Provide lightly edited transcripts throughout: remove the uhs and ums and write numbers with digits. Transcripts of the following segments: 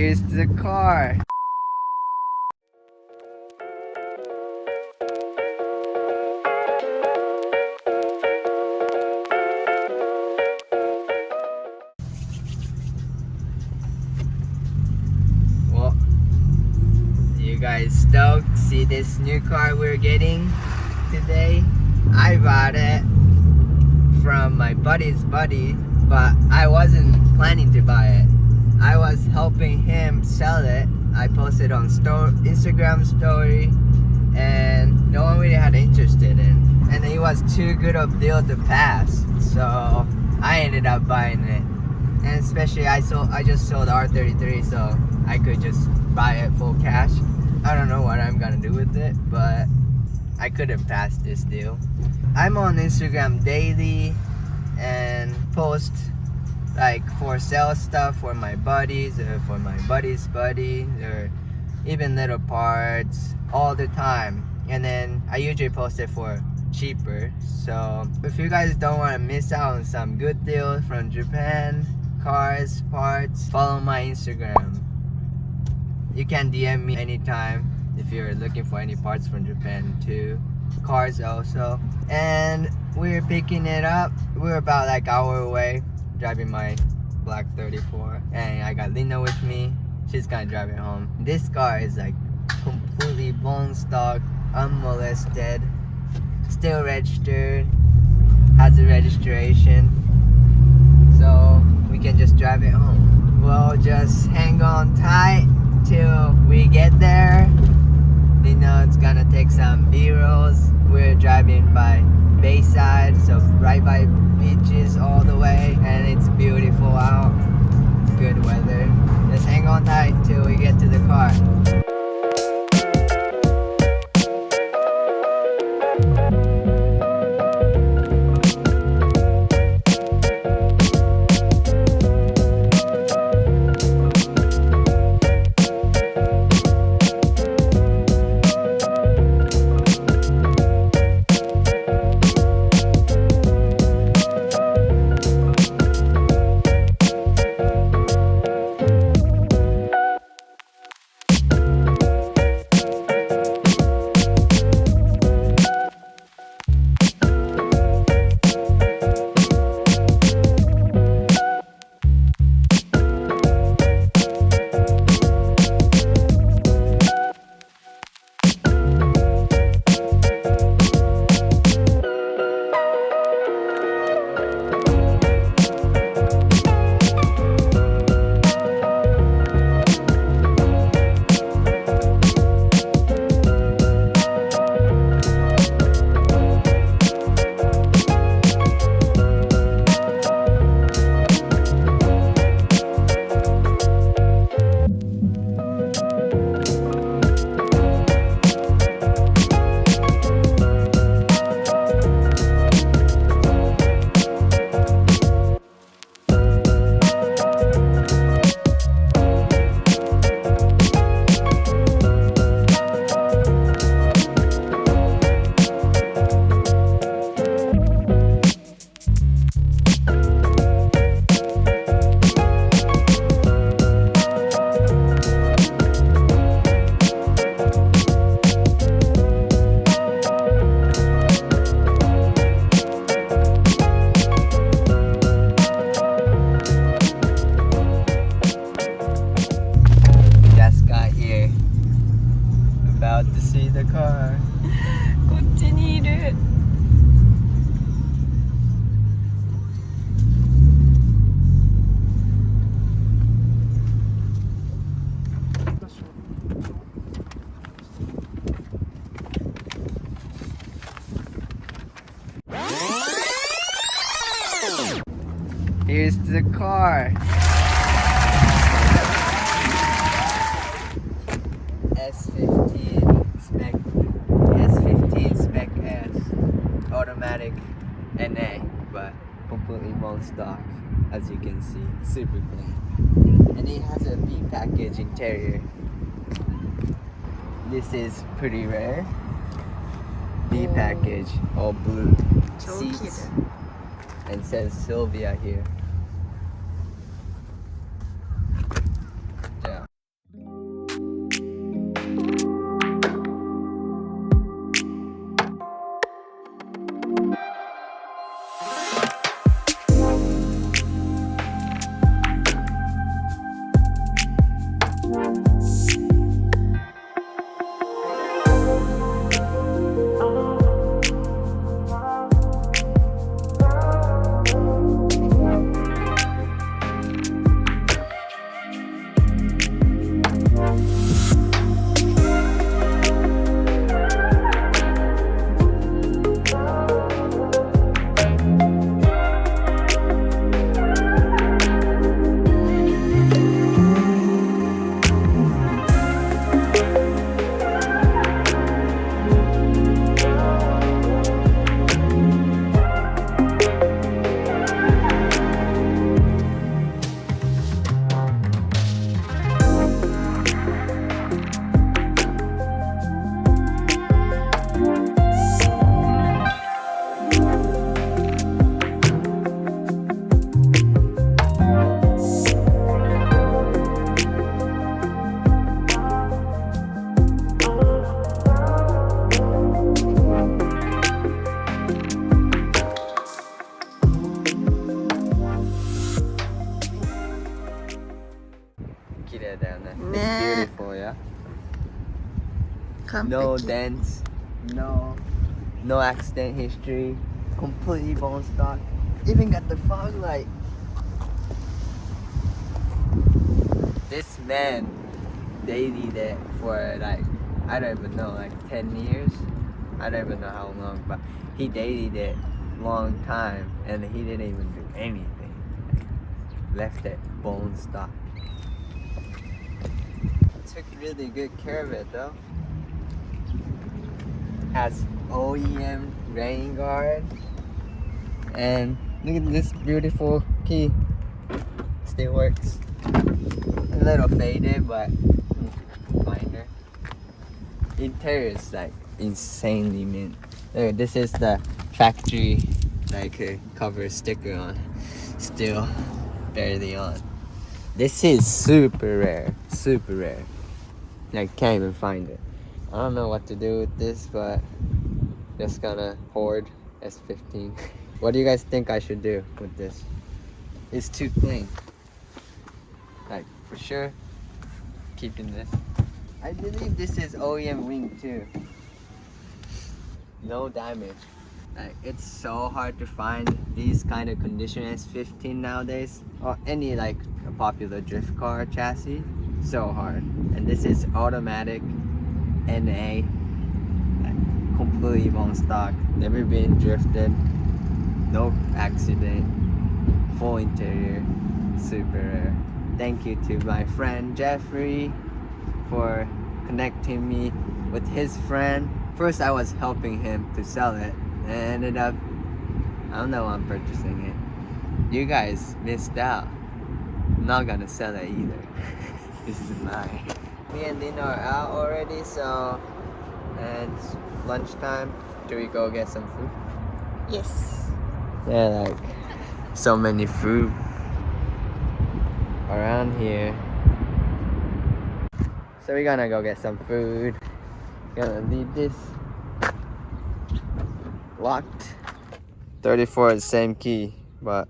Here's the car. Well, you guys stoked? See this new car we're getting today? I bought it from my buddy's buddy, but I wasn't planning to buy it. I was helping him sell it. I posted on Instagram story, and no one really had interest in it. And it was too good of a deal to pass, so I ended up buying it. And especially I just sold R33, so I could just buy it full cash. I don't know what I'm gonna do with it, but I couldn't pass this deal. I'm on Instagram daily and post like for sale stuff for my buddies or for my buddy's buddy, or even little parts all the time. And then I usually post it for cheaper. So if you guys don't want to miss out on some good deals from Japan, cars, parts, follow my Instagram. You can DM me anytime if you're looking for any parts from Japan too. Cars also. And we're picking it up. We're about like an hour away, driving my black 34, and I got Lina with me. She's gonna drive it home. This car is like completely bone stock, unmolested, still registered, has a registration, so we can just drive it home. We'll just hang on tight till we get there. You know, it's gonna take some B-rolls. We're driving by Bayside, so right by beaches all the way, and it's beautiful out, good weather. Just hang on tight till we get to the car. About to see the car. こっちにいる。Here's the car. S15 spec S, automatic NA, but completely bone stock, as you can see, super clean. And it has a B package interior. This is pretty rare. B package, all blue seats, and says Silvia here. no 完璧 dents, no accident history, completely bone stock. Even got the fog light. This man dated it for like, I don't even know, like 10 years. I don't even know how long, but he dated it long time and he didn't even do anything. Left it bone stock. Took really good care of it though. Has OEM rain guard. And look at this beautiful key. Still works. A little faded, but minor. Interior is like insanely mint. Look, this is the factory like cover sticker on. Still barely on. This is super rare. Super rare. I can't even find it. I don't know what to do with this, but just gonna hoard S15. What do you guys think I should do with this? It's too clean. Like, for sure, keeping this. I believe this is OEM wing too. No damage. Like, it's so hard to find these kind of condition S15 nowadays. Or any like a popular drift car chassis. So hard. And this is automatic NA. Like, completely bone stock. Never been drifted. No accident. Full interior. Super rare. Thank you to my friend Jeffrey for connecting me with his friend. First I was helping him to sell it and ended up, I don't know, I'm purchasing it. You guys missed out. I'm not gonna sell it either. This is mine. Me and Lena are out already, so it's lunchtime. Should we go get some food? Yes. There are like so many food around here. So we're gonna go get some food. Gonna leave this locked. 34 is the same key, but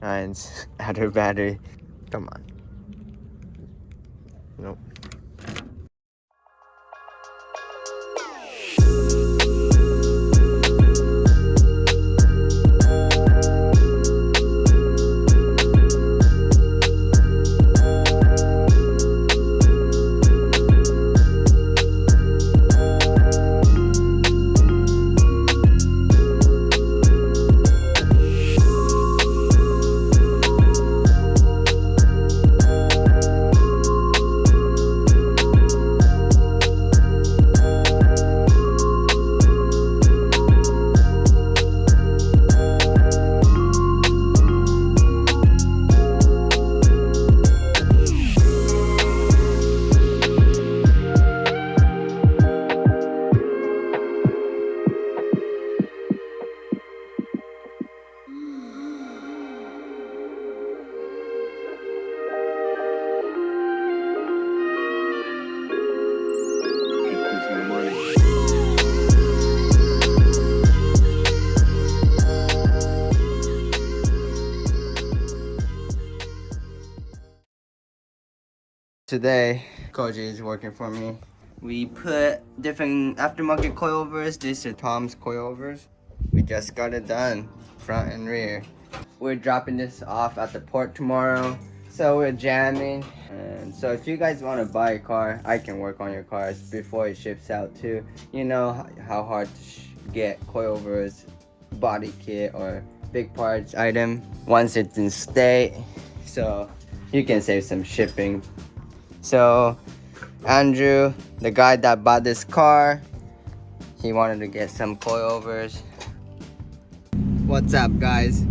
mine's out of battery. Come on. Nope. Today, Koji is working for me. We put different aftermarket coilovers. These are Tom's coilovers. We just got it done, front and rear. We're dropping this off at the port tomorrow. So we're jamming. And so if you guys want to buy a car, I can work on your cars before it ships out too. You know how hard to get coilovers, body kit, or big parts item once it's in state. So you can save some shipping. So Andrew, the guy that bought this car, he wanted to get some coilovers. What's up guys?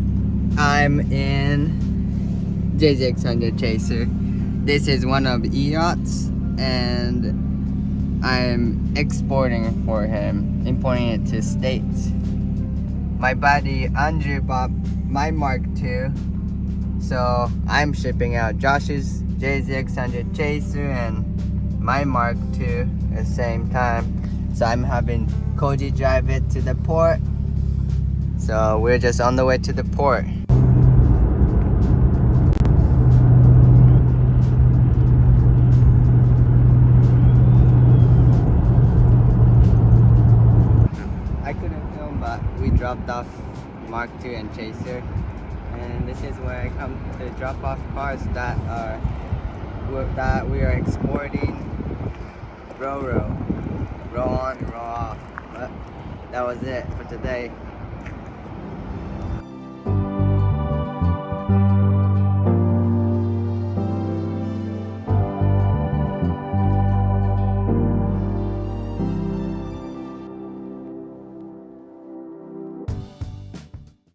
I'm in JZX100 Chaser. This is one of E-Yachts and I'm exporting for him, importing it to States. My buddy Andrew bought my Mark II, so I'm shipping out Josh's JZX100 Chaser and my Mark II at the same time. So I'm having Koji drive it to the port. So we're just on the way to the port. film, but we dropped off Mark II and Chaser, and this is where I come to drop off cars that we are exporting. Row on, row off. But that was it for today.